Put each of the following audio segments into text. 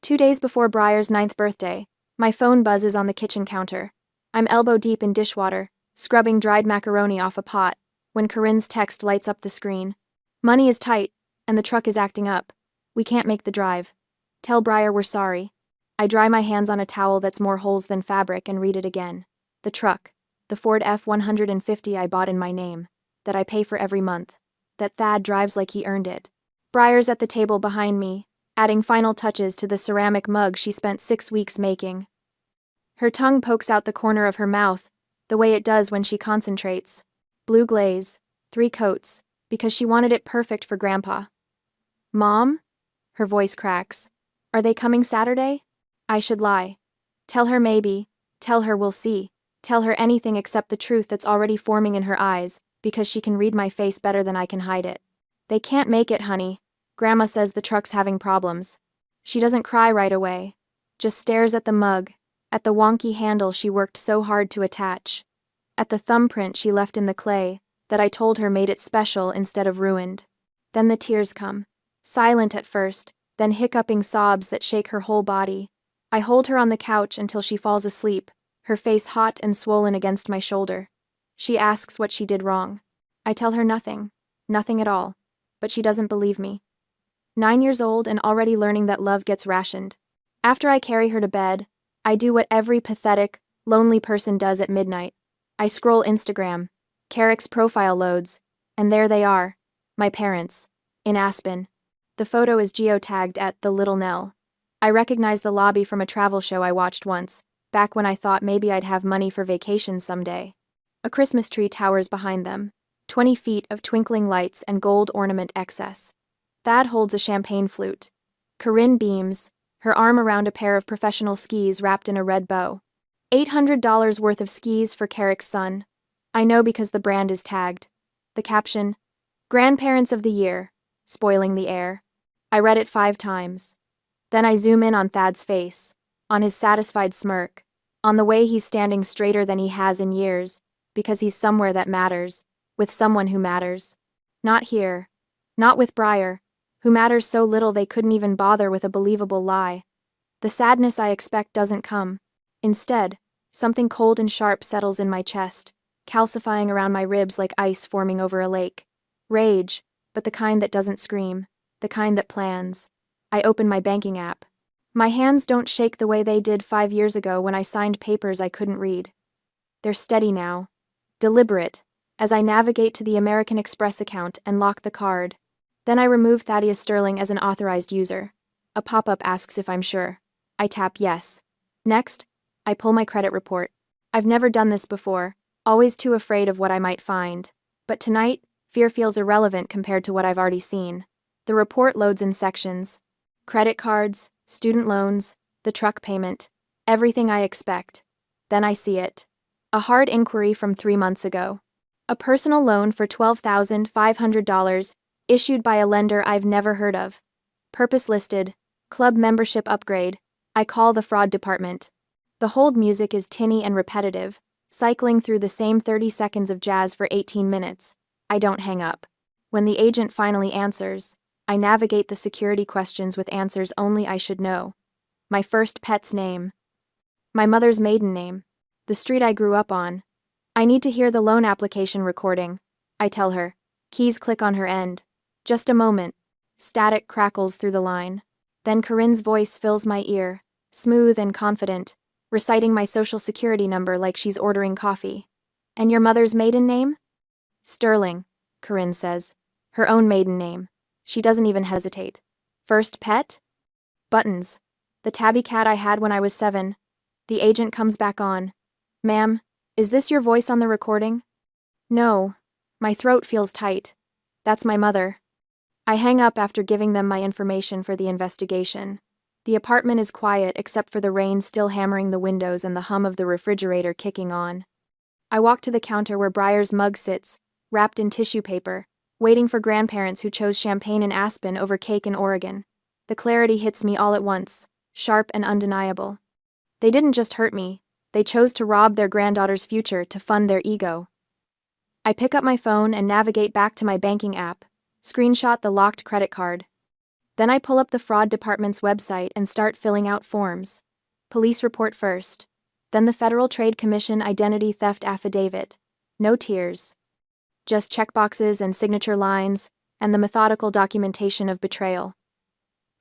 2 days before Briar's 9th birthday, my phone buzzes on the kitchen counter. I'm elbow deep in dishwater, scrubbing dried macaroni off a pot, when Corinne's text lights up the screen. Money is tight, and the truck is acting up. We can't make the drive. Tell Briar we're sorry. I dry my hands on a towel that's more holes than fabric and read it again. The truck. The Ford F-150 I bought in my name. That I pay for every month. That Thad drives like he earned it. Briar's at the table behind me, adding final touches to the ceramic mug she spent 6 weeks making. Her tongue pokes out the corner of her mouth, the way it does when she concentrates. Blue glaze, 3 coats, because she wanted it perfect for Grandpa. Mom? Her voice cracks. Are they coming Saturday? I should lie. Tell her maybe. Tell her we'll see. Tell her anything except the truth that's already forming in her eyes, because she can read my face better than I can hide it. They can't make it, honey. Grandma says the truck's having problems. She doesn't cry right away. Just stares at the mug, at the wonky handle she worked so hard to attach, at the thumbprint she left in the clay that I told her made it special instead of ruined. Then the tears come. Silent at first, then hiccuping sobs that shake her whole body. I hold her on the couch until she falls asleep, her face hot and swollen against my shoulder. She asks what she did wrong. I tell her nothing. Nothing at all. But she doesn't believe me. 9 years old and already learning that love gets rationed. After I carry her to bed, I do what every pathetic, lonely person does at midnight. I scroll Instagram. Carrick's profile loads, and there they are, my parents, in Aspen. The photo is geotagged at The Little Nell. I recognize the lobby from a travel show I watched once, back when I thought maybe I'd have money for vacation someday. A Christmas tree towers behind them, 20 feet of twinkling lights and gold ornament excess. Thad holds a champagne flute. Corinne beams, her arm around a pair of professional skis wrapped in a red bow. $800 worth of skis for Carrick's son. I know because the brand is tagged. The caption, Grandparents of the Year, spoiling the air. I read it 5 times. Then I zoom in on Thad's face, on his satisfied smirk, on the way he's standing straighter than he has in years, because he's somewhere that matters, with someone who matters. Not here. Not with Briar, who matters so little they couldn't even bother with a believable lie. The sadness I expect doesn't come. Instead, something cold and sharp settles in my chest, calcifying around my ribs like ice forming over a lake. Rage, but the kind that doesn't scream, the kind that plans. I open my banking app. My hands don't shake the way they did 5 years ago when I signed papers I couldn't read. They're steady now, deliberate, as I navigate to the American Express account and lock the card. Then I remove Thaddeus Sterling as an authorized user. A pop-up asks if I'm sure. I tap yes. Next, I pull my credit report. I've never done this before, always too afraid of what I might find. But tonight, fear feels irrelevant compared to what I've already seen. The report loads in sections. Credit cards, student loans, the truck payment, everything I expect. Then I see it. A hard inquiry from 3 months ago. A personal loan for $12,500, issued by a lender I've never heard of. Purpose listed, club membership upgrade. I call the fraud department. The hold music is tinny and repetitive, cycling through the same 30 seconds of jazz for 18 minutes. I don't hang up. When the agent finally answers, I navigate the security questions with answers only I should know. My first pet's name. My mother's maiden name. The street I grew up on. I need to hear the loan application recording. I tell her. Keys click on her end. Just a moment. Static crackles through the line. Then Corinne's voice fills my ear, smooth and confident, reciting my social security number like she's ordering coffee. And your mother's maiden name? Sterling, Corinne says. Her own maiden name. She doesn't even hesitate. First pet? Buttons. The tabby cat I had when I was 7. The agent comes back on. Ma'am, is this your voice on the recording? No. My throat feels tight. That's my mother. I hang up after giving them my information for the investigation. The apartment is quiet except for the rain still hammering the windows and the hum of the refrigerator kicking on. I walk to the counter where Briar's mug sits, wrapped in tissue paper, waiting for grandparents who chose champagne in Aspen over cake in Oregon. The clarity hits me all at once, sharp and undeniable. They didn't just hurt me, they chose to rob their granddaughter's future to fund their ego. I pick up my phone and navigate back to my banking app, screenshot the locked credit card. Then I pull up the fraud department's website and start filling out forms. Police report first. Then the Federal Trade Commission identity theft affidavit. No tears. Just checkboxes and signature lines, and the methodical documentation of betrayal.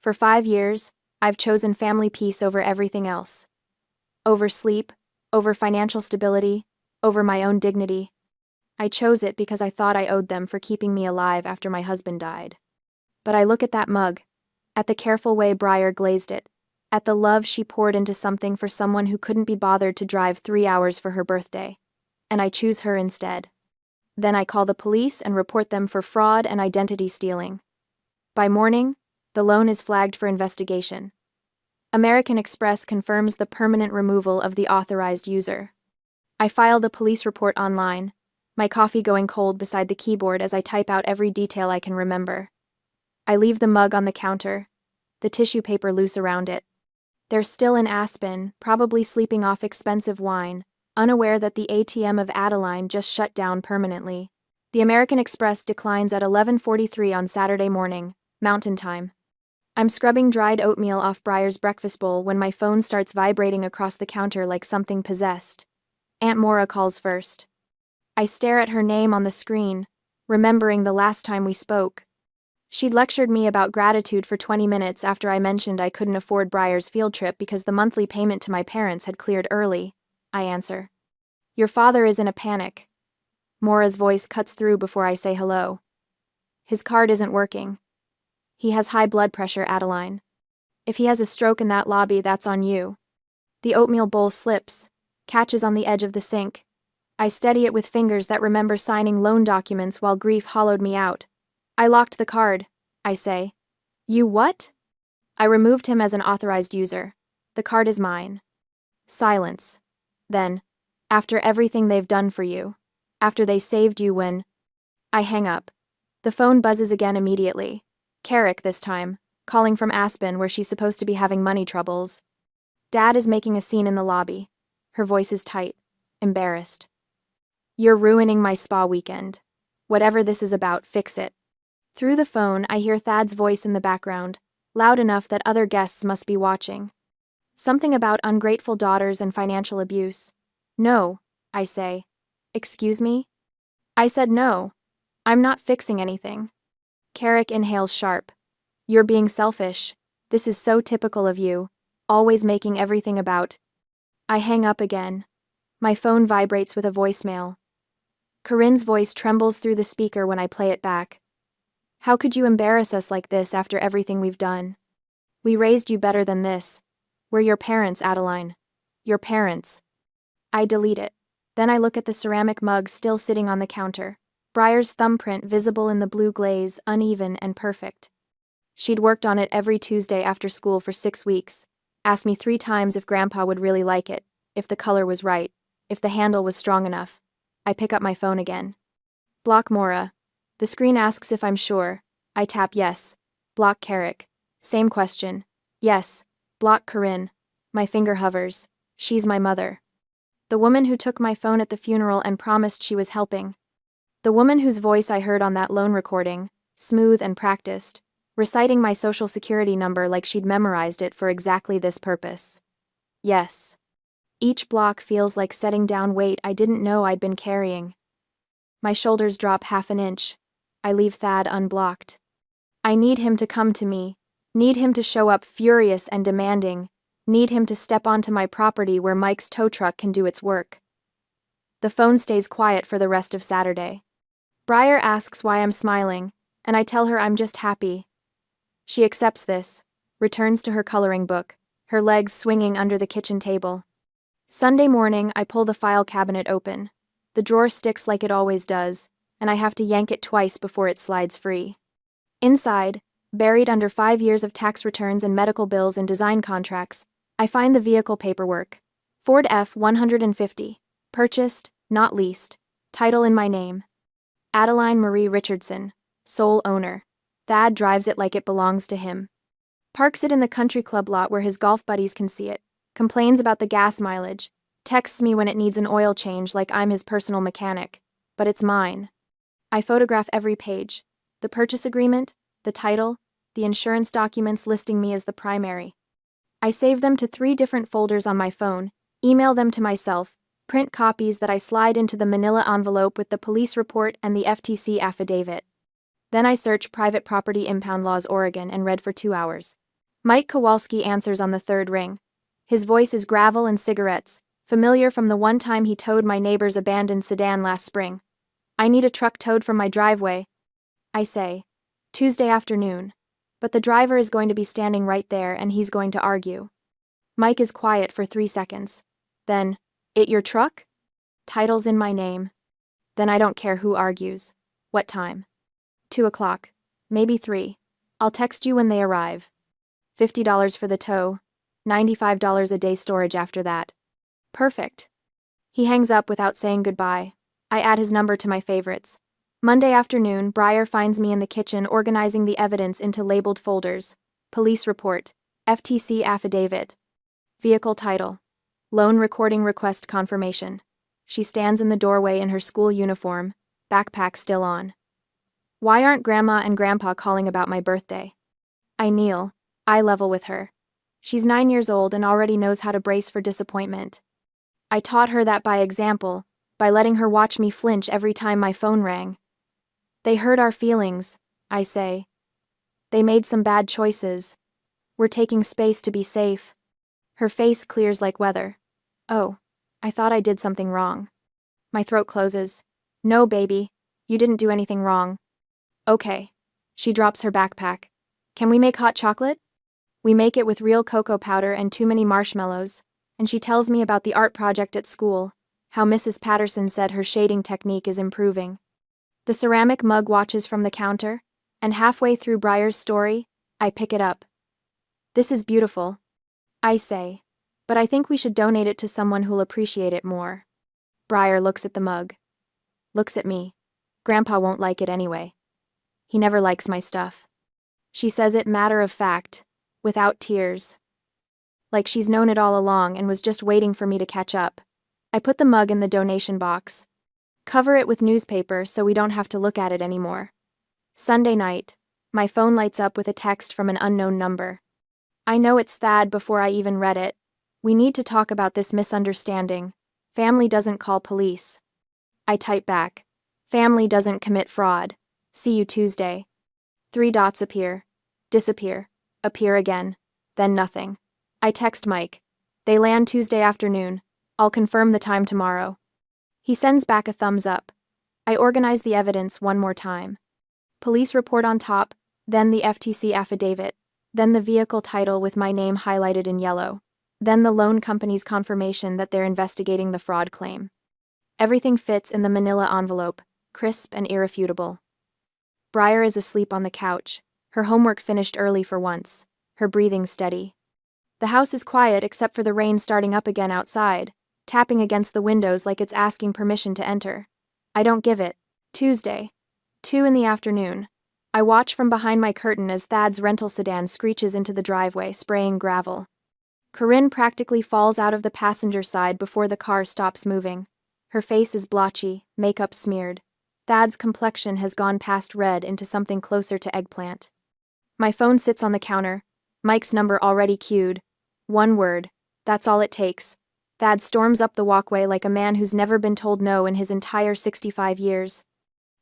For 5 years, I've chosen family peace over everything else. Over sleep, over financial stability, over my own dignity. I chose it because I thought I owed them for keeping me alive after my husband died. But I look at that mug, at the careful way Breyer glazed it, at the love she poured into something for someone who couldn't be bothered to drive 3 hours for her birthday, and I choose her instead. Then I call the police and report them for fraud and identity stealing. By morning, the loan is flagged for investigation. American Express confirms the permanent removal of the authorized user. I file the police report online, my coffee going cold beside the keyboard as I type out every detail I can remember. I leave the mug on the counter, the tissue paper loose around it. They're still in Aspen, probably sleeping off expensive wine, unaware that the ATM of Adeline just shut down permanently. The American Express declines at 11:43 on Saturday morning, Mountain Time. I'm scrubbing dried oatmeal off Breyer's breakfast bowl when my phone starts vibrating across the counter like something possessed. Aunt Maura calls first. I stare at her name on the screen, remembering the last time we spoke. She'd lectured me about gratitude for 20 minutes after I mentioned I couldn't afford Breyer's field trip because the monthly payment to my parents had cleared early. I answer. Your father is in a panic. Maura's voice cuts through before I say hello. His card isn't working. He has high blood pressure, Adeline. If he has a stroke in that lobby, that's on you. The oatmeal bowl slips, catches on the edge of the sink. I steady it with fingers that remember signing loan documents while grief hollowed me out. I locked the card, I say. You what? I removed him as an authorized user. The card is mine. Silence. Then, after everything they've done for you, after they saved you when... I hang up. The phone buzzes again immediately. Carrick this time, calling from Aspen where she's supposed to be having money troubles. Dad is making a scene in the lobby. Her voice is tight, embarrassed. You're ruining my spa weekend. Whatever this is about, fix it. Through the phone, I hear Thad's voice in the background, loud enough that other guests must be watching. Something about ungrateful daughters and financial abuse. No, I say. Excuse me? I said no. I'm not fixing anything. Carrick inhales sharp. You're being selfish. This is so typical of you, always making everything about... I hang up again. My phone vibrates with a voicemail. Corinne's voice trembles through the speaker when I play it back. How could you embarrass us like this after everything we've done? We raised you better than this. We're your parents, Adeline. Your parents. I delete it. Then I look at the ceramic mug still sitting on the counter. Breyer's thumbprint visible in the blue glaze, uneven and perfect. She'd worked on it every Tuesday after school for 6 weeks. Asked me 3 times if Grandpa would really like it, if the color was right, if the handle was strong enough. I pick up my phone again. Block Maura. The screen asks if I'm sure. I tap yes. Block Carrick. Same question. Yes. Block Corinne. My finger hovers. She's my mother. The woman who took my phone at the funeral and promised she was helping. The woman whose voice I heard on that loan recording, smooth and practiced, reciting my social security number like she'd memorized it for exactly this purpose. Yes. Each block feels like setting down weight I didn't know I'd been carrying. My shoulders drop half an inch. I leave Thad unblocked. I need him to come to me, need him to show up furious and demanding, need him to step onto my property where Mike's tow truck can do its work. The phone stays quiet for the rest of Saturday. Breyer asks why I'm smiling, and I tell her I'm just happy. She accepts this, returns to her coloring book, her legs swinging under the kitchen table. Sunday morning, I pull the file cabinet open. The drawer sticks like it always does, and I have to yank it twice before it slides free. Inside, buried under 5 years of tax returns and medical bills and design contracts, I find the vehicle paperwork. Ford F-150. Purchased, not leased. Title in my name. Adeline Marie Richardson. Sole owner. Thad drives it like it belongs to him. Parks it in the country club lot where his golf buddies can see it. Complains about the gas mileage. Texts me when it needs an oil change like I'm his personal mechanic. But it's mine. I photograph every page. The purchase agreement, the title, the insurance documents listing me as the primary. I save them to 3 different folders on my phone, email them to myself, print copies that I slide into the manila envelope with the police report and the FTC affidavit. Then I search private property impound laws Oregon and read for 2 hours. Mike Kowalski answers on the 3rd ring. His voice is gravel and cigarettes, familiar from the one time he towed my neighbor's abandoned sedan last spring. I need a truck towed from my driveway. I say, Tuesday afternoon. But the driver is going to be standing right there and he's going to argue. Mike is quiet for 3 seconds. Then, it your truck? Title's in my name. Then I don't care who argues. What time? 2 o'clock. Maybe 3. I'll text you when they arrive. $50 for the tow. $95 a day storage after that. Perfect. He hangs up without saying goodbye. I add his number to my favorites. Monday afternoon, Breyer finds me in the kitchen organizing the evidence into labeled folders. Police report. FTC affidavit. Vehicle title. Loan recording request confirmation. She stands in the doorway in her school uniform, backpack still on. Why aren't Grandma and Grandpa calling about my birthday? I kneel, eye level with her. She's 9 years old and already knows how to brace for disappointment. I taught her that by example, by letting her watch me flinch every time my phone rang. They hurt our feelings, I say. They made some bad choices. We're taking space to be safe. Her face clears like weather. Oh, I thought I did something wrong. My throat closes. No, baby, you didn't do anything wrong. Okay. She drops her backpack. Can we make hot chocolate? We make it with real cocoa powder and too many marshmallows, and she tells me about the art project at school, how Mrs. Patterson said her shading technique is improving. The ceramic mug watches from the counter, and halfway through Breyer's story, I pick it up. This is beautiful, I say, but I think we should donate it to someone who'll appreciate it more. Breyer looks at the mug. Looks at me. Grandpa won't like it anyway. He never likes my stuff. She says it matter of fact, without tears. Like she's known it all along and was just waiting for me to catch up. I put the mug in the donation box. Cover it with newspaper so we don't have to look at it anymore. Sunday night, my phone lights up with a text from an unknown number. I know it's Thad before I even read it. We need to talk about this misunderstanding. Family doesn't call police. I type back. Family doesn't commit fraud. See you Tuesday. 3 dots appear. Disappear. Appear again. Then nothing. I text Mike. They land Tuesday afternoon. I'll confirm the time tomorrow. He sends back a thumbs up. I organize the evidence one more time. Police report on top, then the FTC affidavit, then the vehicle title with my name highlighted in yellow, then the loan company's confirmation that they're investigating the fraud claim. Everything fits in the manila envelope, crisp and irrefutable. Breyer is asleep on the couch, her homework finished early for once, her breathing steady. The house is quiet except for the rain starting up again outside, tapping against the windows like it's asking permission to enter. I don't give it. Tuesday. 2 in the afternoon. I watch from behind my curtain as Thad's rental sedan screeches into the driveway, spraying gravel. Corinne practically falls out of the passenger side before the car stops moving. Her face is blotchy, makeup smeared. Thad's complexion has gone past red into something closer to eggplant. My phone sits on the counter, Mike's number already queued. 1 word. That's all it takes. Thad storms up the walkway like a man who's never been told no in his entire 65 years.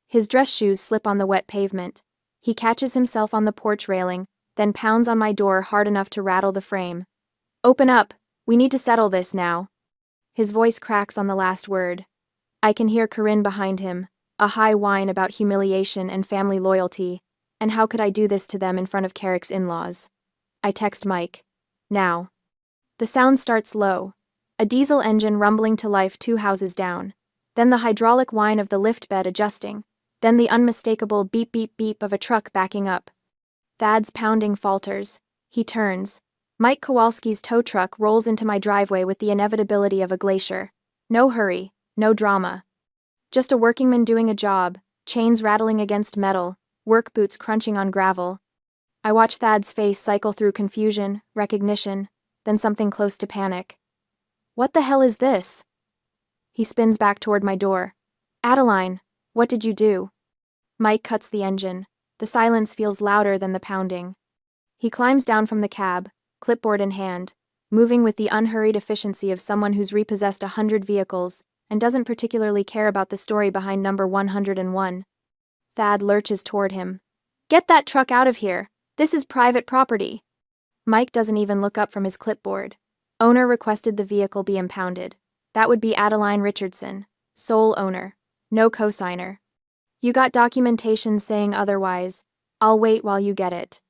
His dress shoes slip on the wet pavement. He catches himself on the porch railing, then pounds on my door hard enough to rattle the frame. Open up! We need to settle this now. His voice cracks on the last word. I can hear Corinne behind him, a high whine about humiliation and family loyalty, and how could I do this to them in front of Carrick's in-laws? I text Mike. Now. The sound starts low. A diesel engine rumbling to life 2 houses down. Then the hydraulic whine of the lift bed adjusting. Then the unmistakable beep beep beep of a truck backing up. Thad's pounding falters. He turns. Mike Kowalski's tow truck rolls into my driveway with the inevitability of a glacier. No hurry, no drama. Just a workingman doing a job, chains rattling against metal, work boots crunching on gravel. I watch Thad's face cycle through confusion, recognition, then something close to panic. What the hell is this? He spins back toward my door. Adeline, what did you do? Mike cuts the engine. The silence feels louder than the pounding. He climbs down from the cab, clipboard in hand, moving with the unhurried efficiency of someone who's repossessed 100 vehicles and doesn't particularly care about the story behind number 101. Thad lurches toward him. "Get that truck out of here! This is private property!" Mike doesn't even look up from his clipboard. Owner requested the vehicle be impounded. That would be Adeline Richardson, sole owner, no cosigner. "You got documentation saying otherwise. I'll wait while you get it."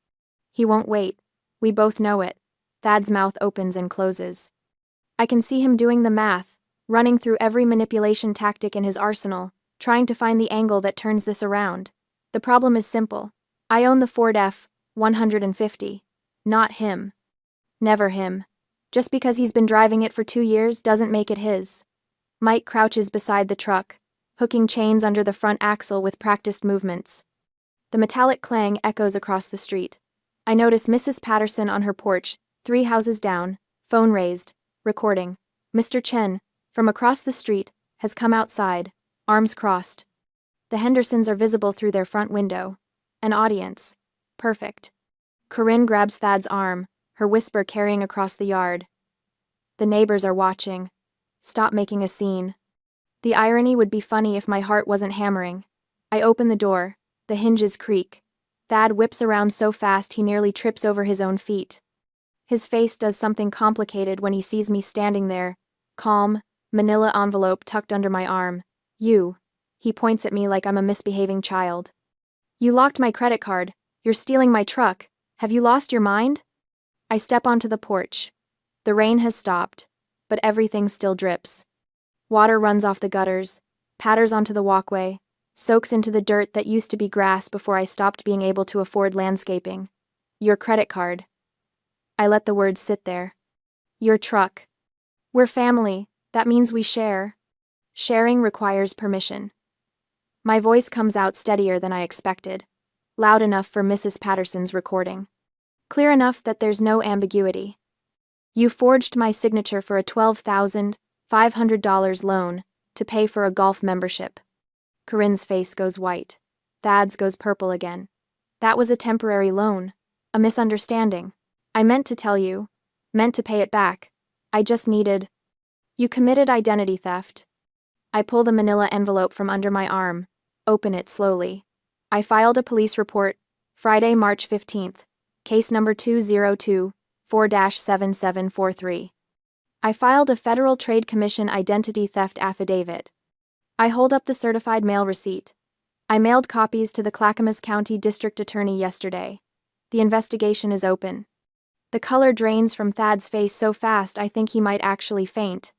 He won't wait. We both know it. Thad's mouth opens and closes. I can see him doing the math, running through every manipulation tactic in his arsenal, trying to find the angle that turns this around. The problem is simple. I own the Ford F-150. Not him. Never him. Just because he's been driving it for 2 years doesn't make it his. Mike crouches beside the truck, hooking chains under the front axle with practiced movements. The metallic clang echoes across the street. I notice Mrs. Patterson on her porch, 3 houses down, phone raised, recording. Mr. Chen, from across the street, has come outside, arms crossed. The Hendersons are visible through their front window. An audience. Perfect. Corinne grabs Thad's arm, her whisper carrying across the yard. "The neighbors are watching. Stop making a scene." The irony would be funny if my heart wasn't hammering. I open the door. The hinges creak. Thad whips around so fast he nearly trips over his own feet. His face does something complicated when he sees me standing there, calm, manila envelope tucked under my arm. "You." He points at me like I'm a misbehaving child. "You locked my credit card. You're stealing my truck. Have you lost your mind?" I step onto the porch. The rain has stopped, but everything still drips. Water runs off the gutters, patters onto the walkway, soaks into the dirt that used to be grass before I stopped being able to afford landscaping. "Your credit card." I let the words sit there. "Your truck." We're family. That means we share. Sharing requires permission. My voice comes out steadier than I expected, loud enough for Mrs. Patterson's recording. Clear enough that there's no ambiguity. "You forged my signature for a $12,500 loan to pay for a golf membership." Corinne's face goes white. Thad's goes purple again. "That was a temporary loan. A misunderstanding. I meant to tell you. Meant to pay it back. I just needed." "You committed identity theft." I pull the manila envelope from under my arm, open it slowly. "I filed a police report, Friday, March 15th. Case number 2024-7743. I filed a Federal Trade Commission identity theft affidavit." I hold up the certified mail receipt. "I mailed copies to the Clackamas County District Attorney yesterday. The investigation is open." The color drains from Thad's face so fast I think he might actually faint.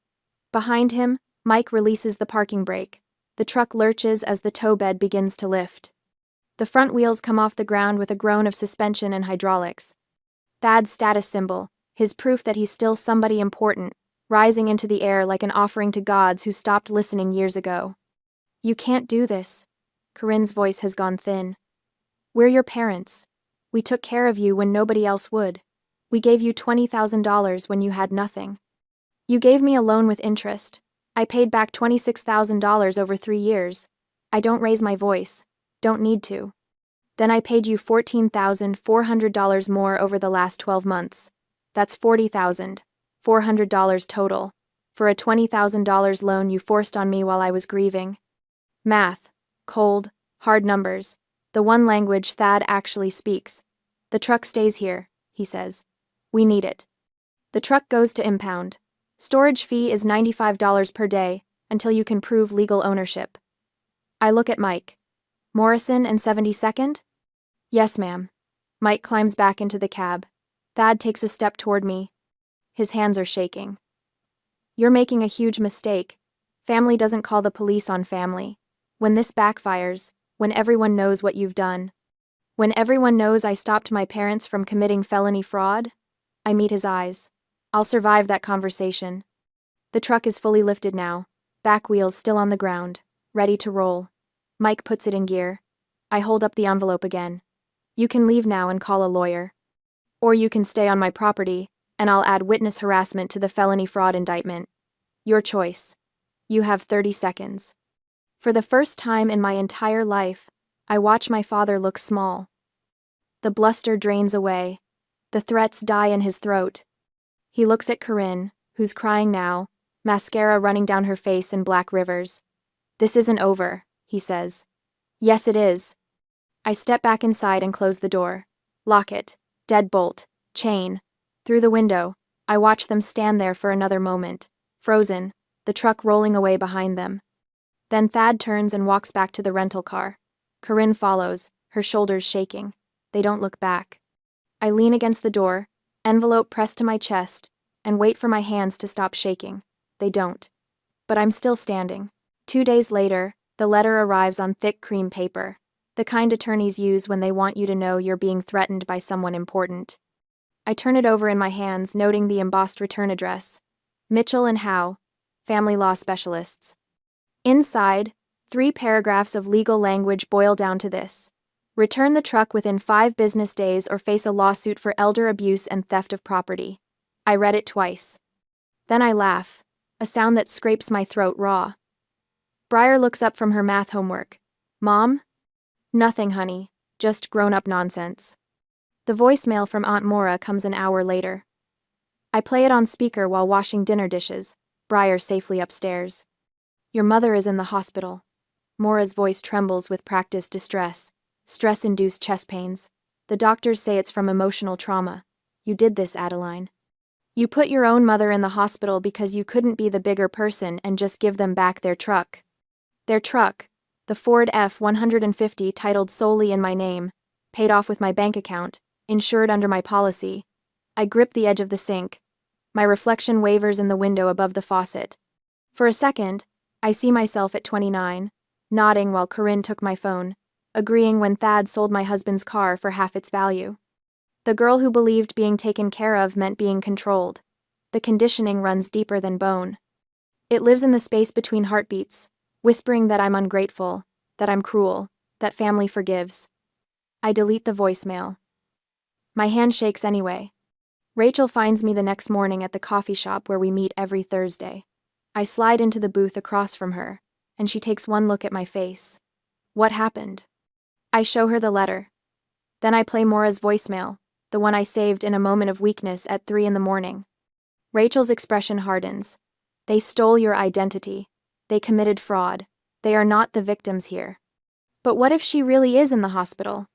Behind him, Mike releases the parking brake. The truck lurches as the tow bed begins to lift. The front wheels come off the ground with a groan of suspension and hydraulics. Thad's status symbol, his proof that he's still somebody important, rising into the air like an offering to gods who stopped listening years ago. "You can't do this." Corinne's voice has gone thin. "We're your parents. We took care of you when nobody else would. We gave you $20,000 when you had nothing. You gave me a loan with interest. I paid back $26,000 over 3 years. I don't raise my voice. Don't need to. Then I paid you $14,400 more over the last 12 months. That's $40,400 total, for a $20,000 loan you forced on me while I was grieving." Math. Cold, hard numbers. The one language Thad actually speaks. "The truck stays here," he says. "We need it." The truck goes to impound. Storage fee is $95 per day, until you can prove legal ownership. I look at Mike. "Morrison and 72nd? "Yes, ma'am." Mike climbs back into the cab. Thad takes a step toward me. His hands are shaking. "You're making a huge mistake. Family doesn't call the police on family. When this backfires, when everyone knows what you've done, when everyone knows I stopped my parents from committing felony fraud." I meet his eyes. I'll survive that conversation. The truck is fully lifted now, back wheels still on the ground, ready to roll. Mike puts it in gear. I hold up the envelope again. "You can leave now and call a lawyer. Or you can stay on my property, and I'll add witness harassment to the felony fraud indictment. Your choice. You have 30 seconds. For the first time in my entire life, I watch my father look small. The bluster drains away. The threats die in his throat. He looks at Corinne, who's crying now, mascara running down her face in black rivers. "This isn't over," he says. "Yes, it is." I step back inside and close the door. Lock it. Deadbolt. Chain. Through the window, I watch them stand there for another moment, frozen, the truck rolling away behind them. Then Thad turns and walks back to the rental car. Corinne follows, her shoulders shaking. They don't look back. I lean against the door, envelope pressed to my chest, and wait for my hands to stop shaking. They don't. But I'm still standing. 2 days later, the letter arrives on thick cream paper, the kind attorneys use when they want you to know you're being threatened by someone important. I turn it over in my hands, noting the embossed return address. Mitchell and Howe, family law specialists. Inside, 3 paragraphs of legal language boil down to this: return the truck within 5 business days or face a lawsuit for elder abuse and theft of property. I read it twice. Then I laugh, a sound that scrapes my throat raw. Briar looks up from her math homework. "Mom?" "Nothing, honey. Just grown-up nonsense." The voicemail from Aunt Maura comes an hour later. I play it on speaker while washing dinner dishes, Briar safely upstairs. "Your mother is in the hospital." Maura's voice trembles with practiced distress, stress-induced chest pains. "The doctors say it's from emotional trauma. You did this, Adeline. You put your own mother in the hospital because you couldn't be the bigger person and just give them back their truck." Their truck, the Ford F-150 titled solely in my name, paid off with my bank account, insured under my policy. I grip the edge of the sink. My reflection wavers in the window above the faucet. For a second, I see myself at 29, nodding while Corinne took my phone, agreeing when Thad sold my husband's car for half its value. The girl who believed being taken care of meant being controlled. The conditioning runs deeper than bone. It lives in the space between heartbeats, whispering that I'm ungrateful, that I'm cruel, that family forgives. I delete the voicemail. My hand shakes anyway. Rachel finds me the next morning at the coffee shop where we meet every Thursday. I slide into the booth across from her, and she takes one look at my face. "What happened?" I show her the letter. Then I play Maura's voicemail, the one I saved in a moment of weakness at 3 in the morning. Rachel's expression hardens. "They stole your identity. They committed fraud. They are not the victims here." But what if she really is in the hospital?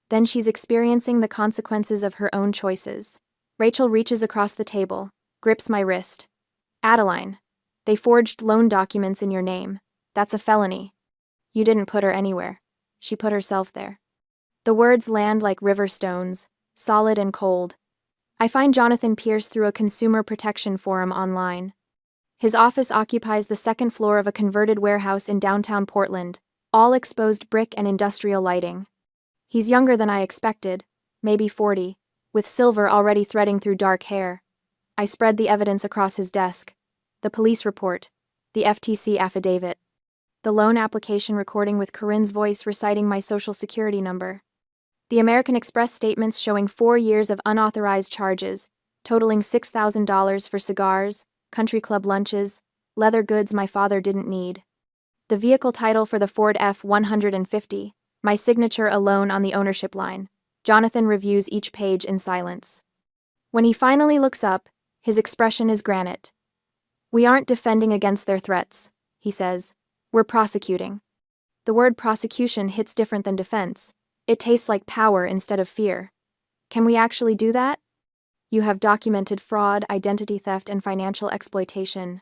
Then she's experiencing the consequences of her own choices. Rachel reaches across the table, grips my wrist. "Adeline, they forged loan documents in your name. That's a felony. You didn't put her anywhere. She put herself there." The words land like river stones, solid and cold. I find Jonathan Pierce through a consumer protection forum online. His office occupies the 2nd floor of a converted warehouse in downtown Portland, all exposed brick and industrial lighting. He's younger than I expected, maybe 40, with silver already threading through dark hair. I spread the evidence across his desk: the police report, the FTC affidavit, the loan application recording with Corinne's voice reciting my social security number, the American Express statements showing 4 years of unauthorized charges, totaling $6,000 for cigars, country club lunches, leather goods my father didn't need, the vehicle title for the Ford F-150, my signature alone on the ownership line. Jonathan reviews each page in silence. When he finally looks up, his expression is granite. "We aren't defending against their threats," he says. "We're prosecuting." The word prosecution hits different than defense. It tastes like power instead of fear. Can we actually do that? You have documented fraud, identity theft, and financial exploitation.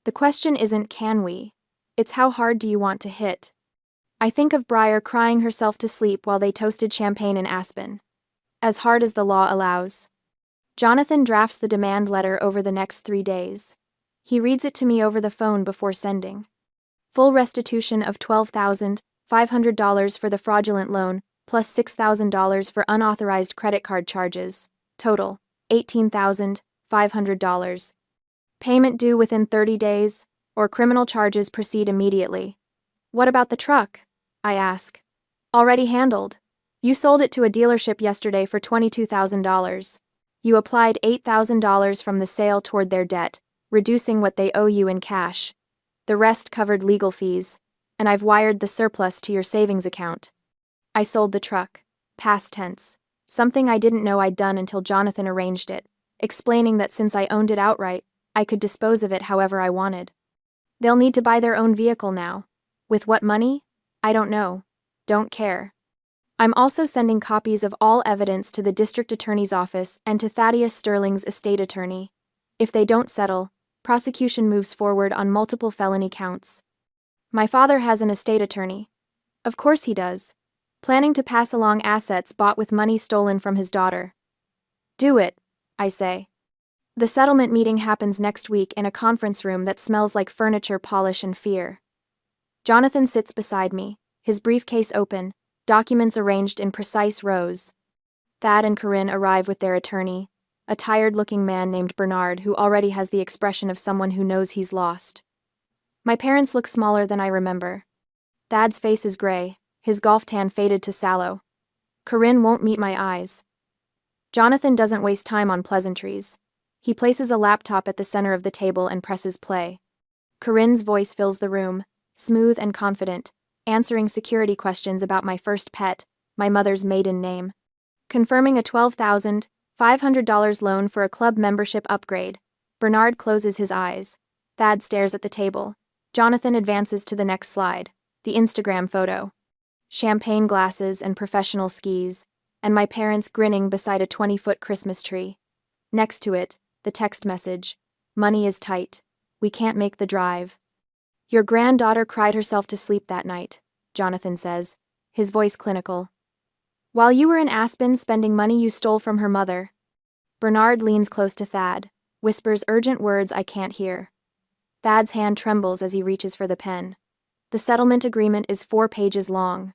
The question isn't can we, it's how hard do you want to hit. I think of Briar crying herself to sleep while they toasted champagne in Aspen. As hard as the law allows. Jonathan drafts the demand letter over the next 3 days. He reads it to me over the phone before sending. Full restitution of $12,500 for the fraudulent loan, plus $6,000 for unauthorized credit card charges. Total, $18,500. Payment due within 30 days, or criminal charges proceed immediately. What about the truck? I ask. Already handled. You sold it to a dealership yesterday for $22,000. You applied $8,000 from the sale toward their debt, reducing what they owe you in cash. The rest covered legal fees, and I've wired the surplus to your savings account. I sold the truck. Past tense. something I didn't know I'd done until Jonathan arranged it, explaining that since I owned it outright, I could dispose of it however I wanted. They'll need to buy their own vehicle now. With what money? I don't know. Don't care. I'm also sending copies of all evidence to the district attorney's office and to Thaddeus Sterling's estate attorney. If they don't settle, prosecution moves forward on multiple felony counts. My father has an estate attorney. Of course he does. Planning to pass along assets bought with money stolen from his daughter. Do it, I say. The settlement meeting happens next week in a conference room that smells like furniture polish and fear. Jonathan sits beside me, his briefcase open, documents arranged in precise rows. Thad and Corinne arrive with their attorney, a tired-looking man named Bernard who already has the expression of someone who knows he's lost. My parents look smaller than I remember. Thad's face is gray, his golf tan faded to sallow. Corinne won't meet my eyes. Jonathan doesn't waste time on pleasantries. He places a laptop at the center of the table and presses play. Corinne's voice fills the room, smooth and confident, answering security questions about my first pet, my mother's maiden name. Confirming a $12,500 loan for a club membership upgrade. Bernard closes his eyes. Thad stares at the table. Jonathan advances to the next slide, the Instagram photo. Champagne glasses and professional skis, and my parents grinning beside a 20-foot Christmas tree. Next to it, the text message. Money is tight. We can't make the drive. Your granddaughter cried herself to sleep that night, Jonathan says, his voice clinical. While you were in Aspen spending money you stole from her mother. Bernard leans close to Thad, whispers urgent words I can't hear. Thad's hand trembles as he reaches for the pen. The settlement agreement is 4 pages long.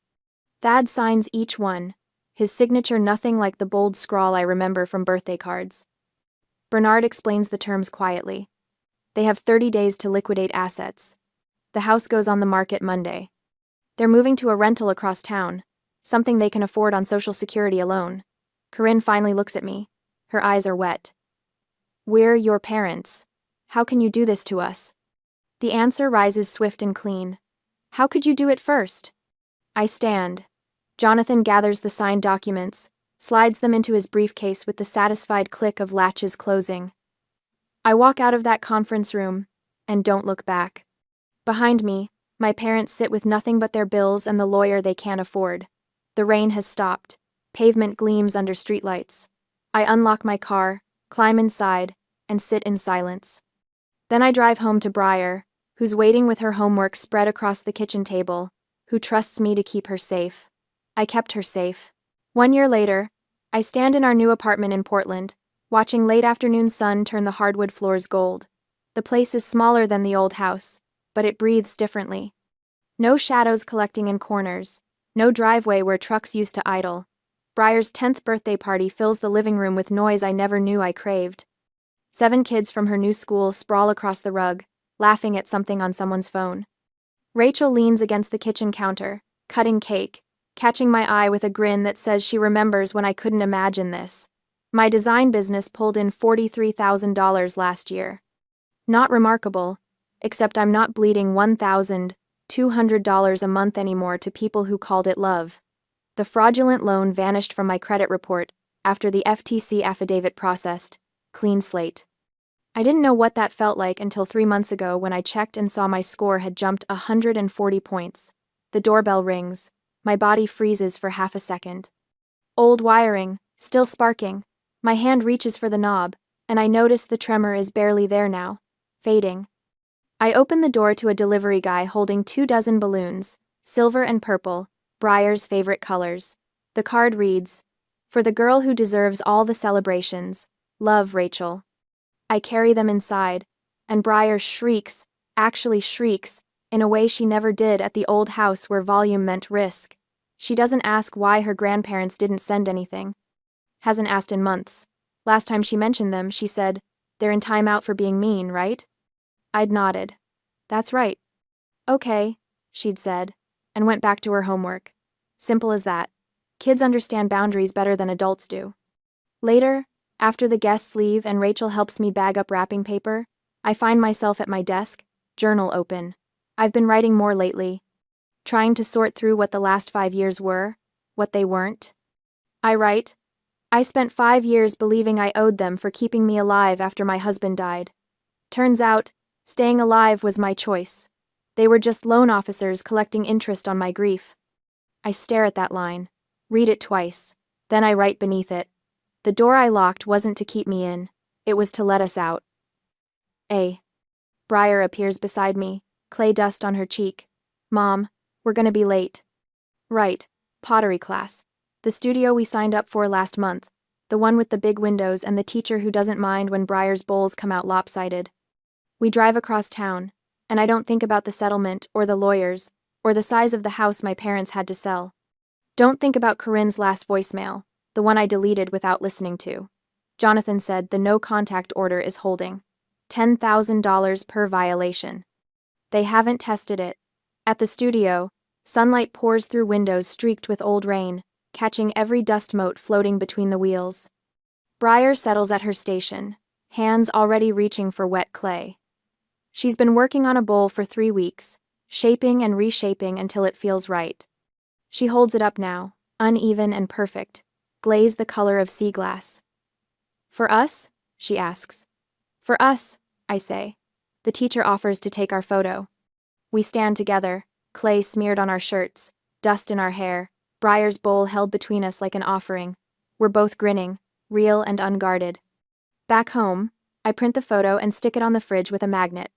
Thad signs each one, his signature nothing like the bold scrawl I remember from birthday cards. Bernard explains the terms quietly. They have 30 days to liquidate assets. The house goes on the market Monday. They're moving to a rental across town, something they can afford on Social Security alone. Corinne finally looks at me. Her eyes are wet. We're your parents. How can you do this to us? The answer rises swift and clean. How could you do it first? I stand. Jonathan gathers the signed documents, slides them into his briefcase with the satisfied click of latches closing. I walk out of that conference room, and don't look back. Behind me, my parents sit with nothing but their bills and the lawyer they can't afford. The rain has stopped. Pavement gleams under streetlights. I unlock my car, climb inside, and sit in silence. Then I drive home to Briar, who's waiting with her homework spread across the kitchen table, who trusts me to keep her safe. I kept her safe. 1 year later, I stand in our new apartment in Portland, watching late afternoon sun turn the hardwood floors gold. The place is smaller than the old house, but it breathes differently. No shadows collecting in corners, no driveway where trucks used to idle. Briar's 10th birthday party fills the living room with noise I never knew I craved. 7 kids from her new school sprawl across the rug, laughing at something on someone's phone. Rachel leans against the kitchen counter, cutting cake, catching my eye with a grin that says she remembers when I couldn't imagine this. My design business pulled in $43,000 last year. Not remarkable, except I'm not bleeding $1,200 a month anymore to people who called it love. The fraudulent loan vanished from my credit report after the FTC affidavit processed. Clean slate. I didn't know what that felt like until 3 months ago when I checked and saw my score had jumped 140 points. The doorbell rings. My body freezes for half a second. Old wiring, still sparking. My hand reaches for the knob, and I notice the tremor is barely there now, fading. I open the door to a delivery guy holding 24 balloons, silver and purple, Briar's favorite colors. The card reads, "For the girl who deserves all the celebrations, love, Rachel." I carry them inside, and Briar shrieks, actually shrieks, in a way she never did at the old house where volume meant risk. She doesn't ask why her grandparents didn't send anything. Hasn't asked in months. Last time she mentioned them, she said, "They're in timeout for being mean, right?" I'd nodded. "That's right." "Okay," she'd said, and went back to her homework. Simple as that. Kids understand boundaries better than adults do. Later, after the guests leave and Rachel helps me bag up wrapping paper, I find myself at my desk, journal open. I've been writing more lately, trying to sort through what the last 5 years were, what they weren't. I write, I spent 5 years believing I owed them for keeping me alive after my husband died. Turns out, staying alive was my choice. They were just loan officers collecting interest on my grief. I stare at that line, read it twice, then I write beneath it. The door I locked wasn't to keep me in, it was to let us out. Briar appears beside me, clay dust on her cheek. Mom, we're gonna be late. Right, pottery class. The studio we signed up for last month. The one with the big windows and the teacher who doesn't mind when Briar's bowls come out lopsided. We drive across town, and I don't think about the settlement or the lawyers, or the size of the house my parents had to sell. Don't think about Corinne's last voicemail, the one I deleted without listening to. Jonathan said the no contact order is holding. $10,000 per violation. They haven't tested it. At the studio, sunlight pours through windows streaked with old rain, catching every dust mote floating between the wheels. Briar settles at her station, hands already reaching for wet clay. She's been working on a bowl for 3 weeks, shaping and reshaping until it feels right. She holds it up now, uneven and perfect, glazed the color of sea glass. For us? She asks. For us, I say. The teacher offers to take our photo. We stand together, clay smeared on our shirts, dust in our hair, Briar's bowl held between us like an offering. We're both grinning, real and unguarded. Back home, I print the photo and stick it on the fridge with a magnet.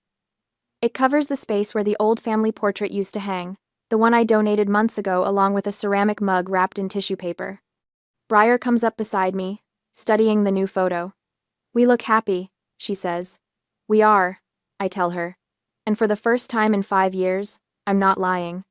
It covers the space where the old family portrait used to hang, the one I donated months ago along with a ceramic mug wrapped in tissue paper. Briar comes up beside me, studying the new photo. We look happy, she says. We are, I tell her. And for the first time in 5 years, I'm not lying.